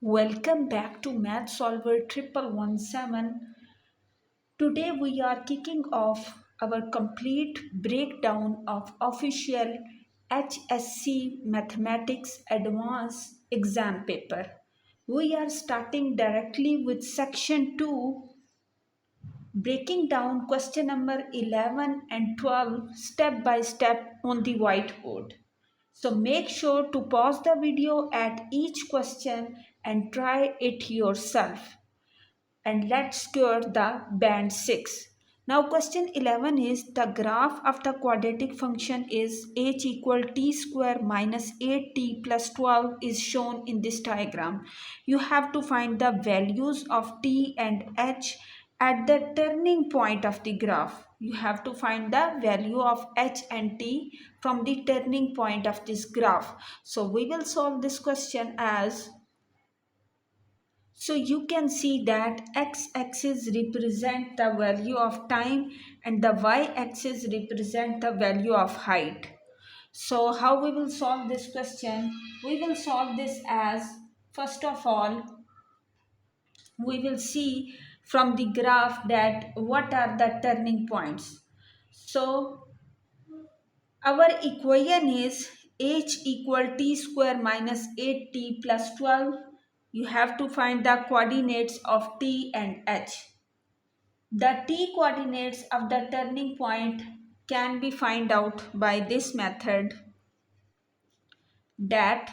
Welcome back to Math Solver 1117. Today we are kicking off our complete breakdown of official HSC Mathematics Advanced exam paper. We are starting directly with section 2, breaking down question number 11 and 12 step by step on the whiteboard. So make sure to pause the video at each question and try it yourself. And let's score the band 6. Now question 11 is the graph of the quadratic function is h equal t square minus 8t plus 12 is shown in this diagram. You have to find the values of t and h at the turning point of the graph. You have to find the value of h and t from the turning point of this graph. So we will solve this question as so you can see that x-axis represent the value of time and the y-axis represent the value of height. So how we will solve this question? We will solve this as, first of all, we will see from the graph that what are the turning points. So our equation is h equal t square minus 8t plus 12. You have to find the coordinates of t and h. The t coordinates of the turning point can be found out by this method, that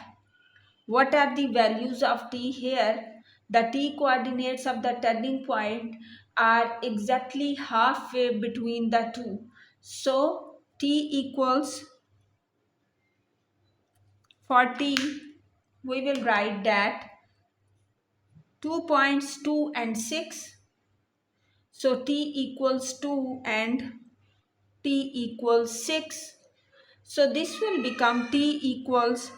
what are the values of t here. The t coordinates of the turning point are exactly halfway between the two. So t equals 40. We will write that 2 points 2 and 6. So t equals 2 and t equals 6. So this will become t equals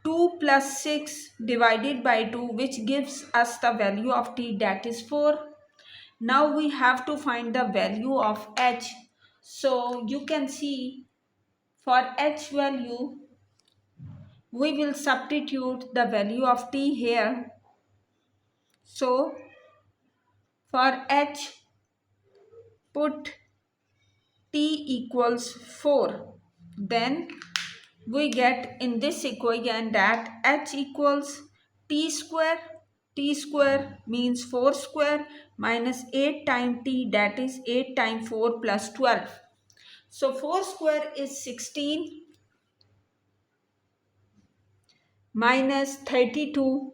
2 plus 6 divided by 2, which gives us the value of t, that is 4. Now we have to find the value of h. So you can see for h value we will substitute the value of t here. So for h put t equals 4. Then we get in this equation that h equals t square. T square means 4 square minus 8 times t, that is 8 times 4 plus 12. So 4 square is 16 minus 32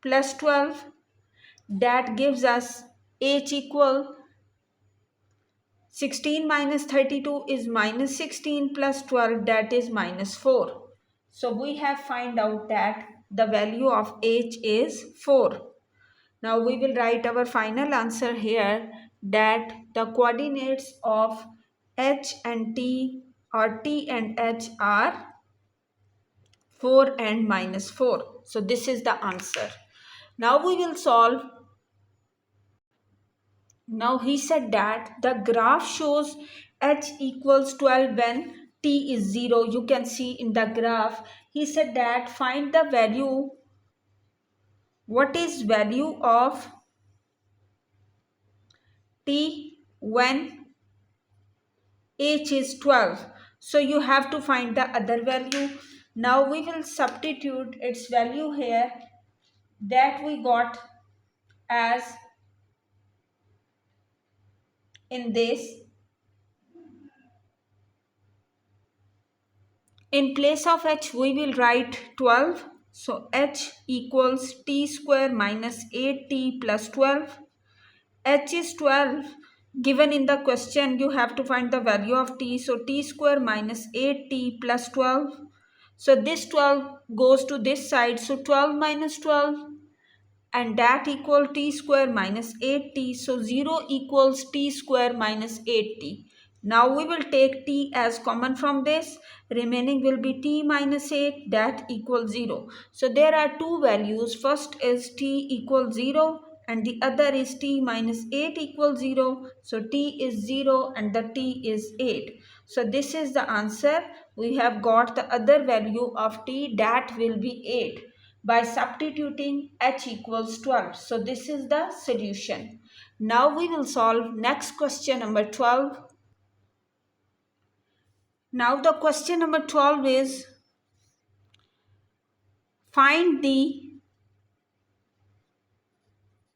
plus 12, that gives us h equal 16 minus 32 is minus 16 plus 12, that is minus 4. So we have find out that the value of h is 4. Now we will write our final answer here, that the coordinates of h and t or t and h are 4 and minus 4. So this is the answer. Now we will solve. Now he said that the graph shows h equals 12 when t is 0. You can see in the graph. He said that find the value. What is value of t when h is 12? So you have to find the other value. Now we will substitute its value here, that we got as in this. In place of h we will write 12. So h equals t square minus 8t plus 12. H is 12. Given in the question, you have to find the value of t. So t square minus 8t plus 12. So this 12 goes to this side. So 12 minus 12, and that equal t square minus 8t. So 0 equals t square minus 8t. Now we will take t as common from this. Remaining will be t minus 8, that equals 0. So there are two values. First is t equals 0 and the other is t minus 8 equals 0. So t is 0 and the t is 8. So this is the answer. We have got the other value of t, that will be 8. by substituting h equals 12. So this is the solution. Now we will solve next question number 12. Now the question number 12 is find the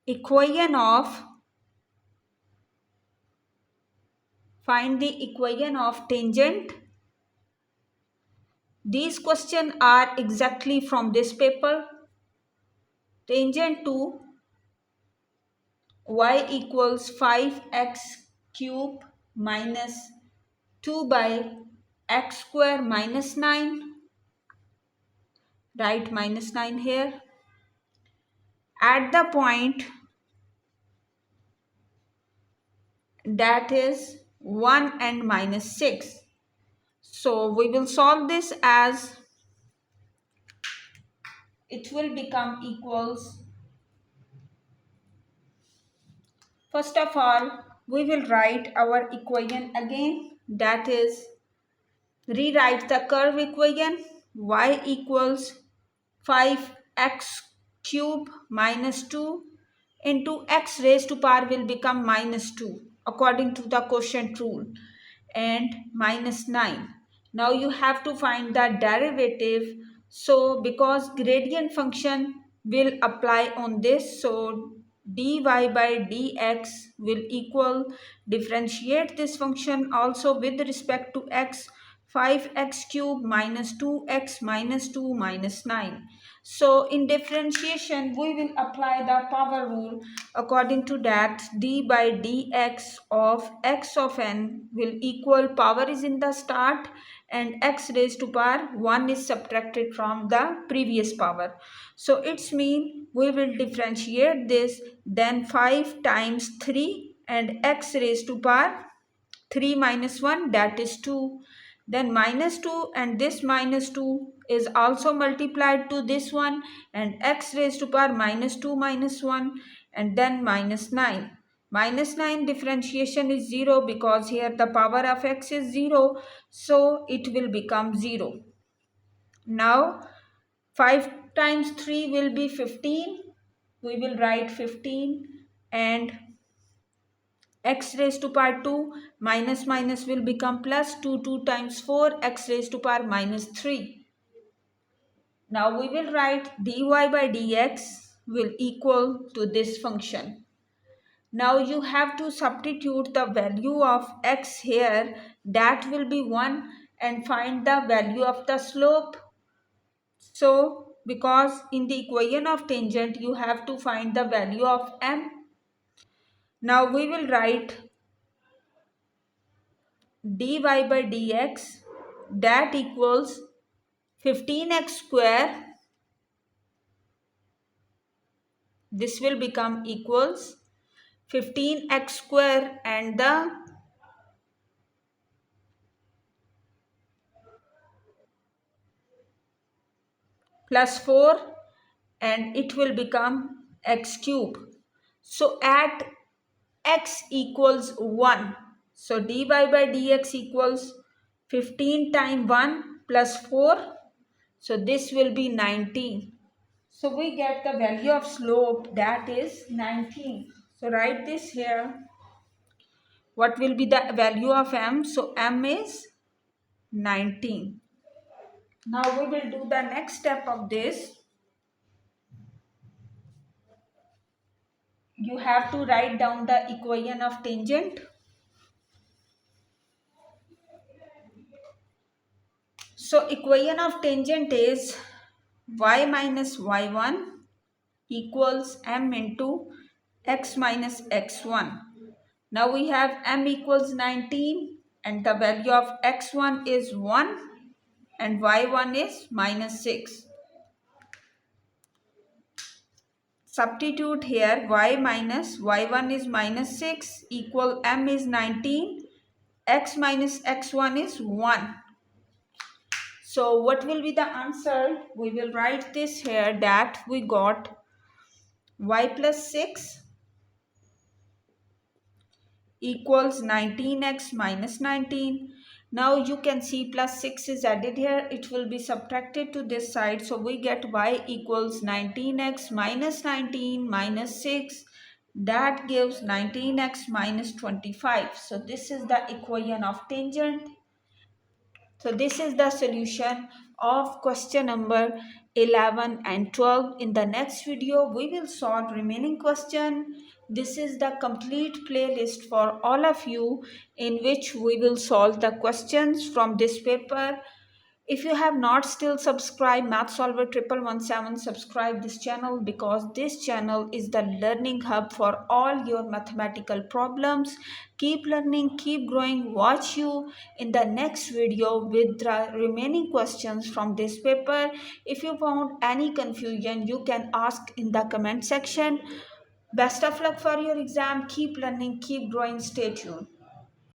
equation of tangent. These questions are exactly from this paper. Tangent to y equals 5x cube minus 2 by x square minus 9. Write minus 9 here. At the point that is 1 and minus 6. So we will solve this as it will become equals. First of all, we will write our equation again, that is rewrite the curve equation. Y equals 5x cube minus 2 into x raised to power will become minus 2 according to the quotient rule, and minus 9. Now you have to find the derivative. So because gradient function will apply on this, so dy by dx will equal, differentiate this function also with respect to x, 5x cube minus 2x minus 2 minus 9. So in differentiation we will apply the power rule. According to that, d by dx of x of n will equal, power is in the start and x raised to power 1 is subtracted from the previous power. So it's mean we will differentiate this, then 5 times 3 and x raised to power 3 minus 1, that is 2. Then minus 2 and this minus 2 is also multiplied to this one, and x raised to power minus 2 minus 1, and then minus 9. Minus 9 differentiation is 0 because here the power of x is 0, so it will become 0. Now 5 times 3 will be 15. We will write 15, and x raised to power 2 minus minus will become plus, 2 times 4, x raised to power minus 3. Now we will write dy by dx will equal to this function. Now you have to substitute the value of x here, that will be 1, and find the value of the slope. So because in the equation of tangent you have to find the value of m. Now we will write dy by dx that equals 15x square. This will become equals 15x square and the plus 4, and it will become x cube. So at x equals 1, so dy by dx equals 15 times 1 plus 4, so this will be 19. So we get the value of slope, that is 19. So write this here. What will be the value of m? So m is 19. Now we will do the next step of this. You have to write down the equation of tangent. So equation of tangent is y minus y1 equals m into x minus x1. Now we have m equals 19 and the value of x1 is 1 and y1 is minus 6. Substitute here, y minus y1 is minus 6 equal m is 19, x minus x1 is 1. So what will be the answer? We will write this here, that we got y plus 6 equals 19x minus 19. Now you can see plus 6 is added here. It will be subtracted to this side. So we get y equals 19x minus 19 minus 6. That gives 19x minus 25. So this is the equation of tangent. So this is the solution of question number 11 and 12. In the next video, we will solve remaining question. This is the complete playlist for all of you in which we will solve the questions from this paper. If you have not still subscribed Math Solver 1117, subscribe this channel because this channel is the learning hub for all your mathematical problems. Keep learning, keep growing. Watch you in the next video with the remaining questions from this paper. If you found any confusion, you can ask in the comment section. Best of luck for your exam. Keep learning, keep growing. Stay tuned.